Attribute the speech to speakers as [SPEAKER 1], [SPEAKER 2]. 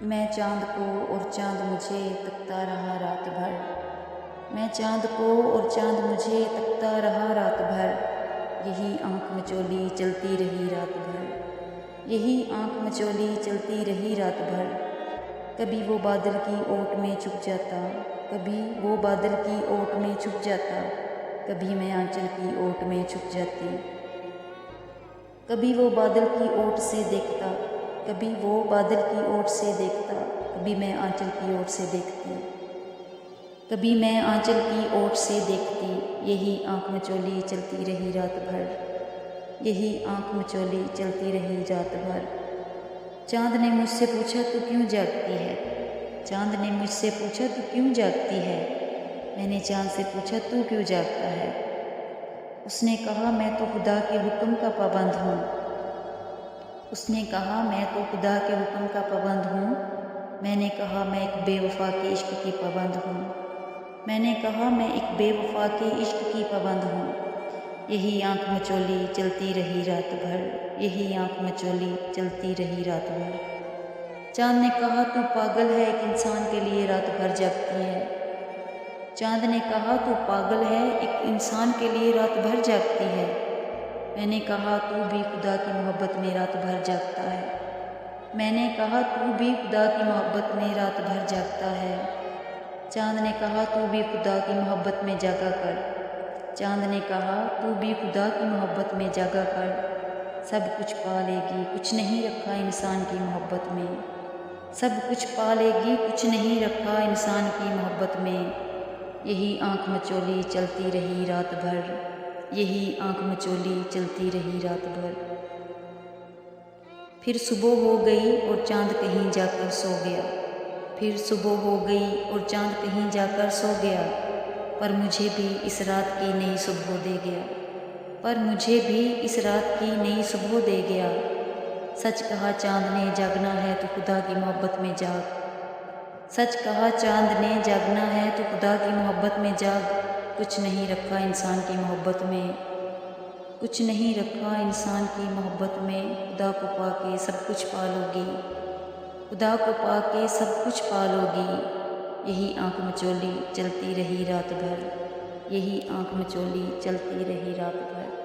[SPEAKER 1] मैं चाँद को और चाँद मुझे तकता रहा रात भर। मैं चाँद को और चाँद मुझे तकता रहा रात भर। यही आँख मचोली चलती रही रात भर। यही आँख मचोली चलती रही रात भर। कभी वो बादल की ओट में छुप जाता, कभी वो बादल की ओट में छुप जाता, कभी मैं आंचल की ओट में छुप जाती। कभी वो बादल की ओट से देखता, कभी वो बादल की ओट से देखता, कभी मैं आंचल की ओट से देखती, कभी मैं आंचल की ओट से देखती। यही आँख मचोली चलती रही रात भर। यही आँख मचोली चलती रही रात भर। चाँद ने मुझसे पूछा तू क्यों जागती है? चाँद ने मुझसे पूछा तू क्यों जागती है? मैंने चाँद से पूछा तू क्यों जागता है? उसने कहा मैं तो खुदा के हुक्म का पाबंद हूँ। उसने कहा मैं तो खुदा के हुक्म का पाबंद हूँ। मैंने कहा मैं एक बेवफा के इश्क की पाबंद हूँ। मैंने कहा मैं एक बेवफा के इश्क की पाबंद हूँ। यही आँख मचोली चलती रही रात भर। यही आँख मचोली चलती रही रात भर। चाँद ने कहा तू पागल है, एक इंसान के लिए रात भर जागती है। चाँद ने कहा तू पागल है, एक इंसान के लिए रात भर जागती है। मैंने कहा तू भी खुदा की मोहब्बत में रात भर जागता है। मैंने कहा तू भी खुदा की मोहब्बत में रात भर जागता है। चाँद ने कहा तू भी खुदा की मोहब्बत में जागा कर। चाँद ने कहा तू भी खुदा की मोहब्बत में जागा कर। सब कुछ पा लेगी, कुछ नहीं रखा इंसान की मोहब्बत में। सब कुछ पा लेगी, कुछ नहीं रखा इंसान की मोहब्बत में। यही आँख मचोली चलती रही रात भर। यही आँख मचोली चलती रही रात भर। फिर सुबह हो गई और चाँद कहीं जाकर सो गया। फिर सुबह हो गई और चाँद कहीं जाकर सो गया। पर मुझे भी इस रात की नई सुबह दे गया। पर मुझे भी इस रात की नई सुबह दे गया। सच कहा चाँद ने जागना है तो खुदा की मोहब्बत में जाग। सच कहा चाँद ने जागना है तो खुदा की मोहब्बत में जाग। कुछ नहीं रखा इंसान की मोहब्बत में। कुछ नहीं रखा इंसान की मोहब्बत में। खुदा को पाके सब कुछ पालोगी। खुदा को पाके सब कुछ पालोगी। यही आँख मचोली चलती रही रात भर। यही आँख मचोली चलती रही रात भर।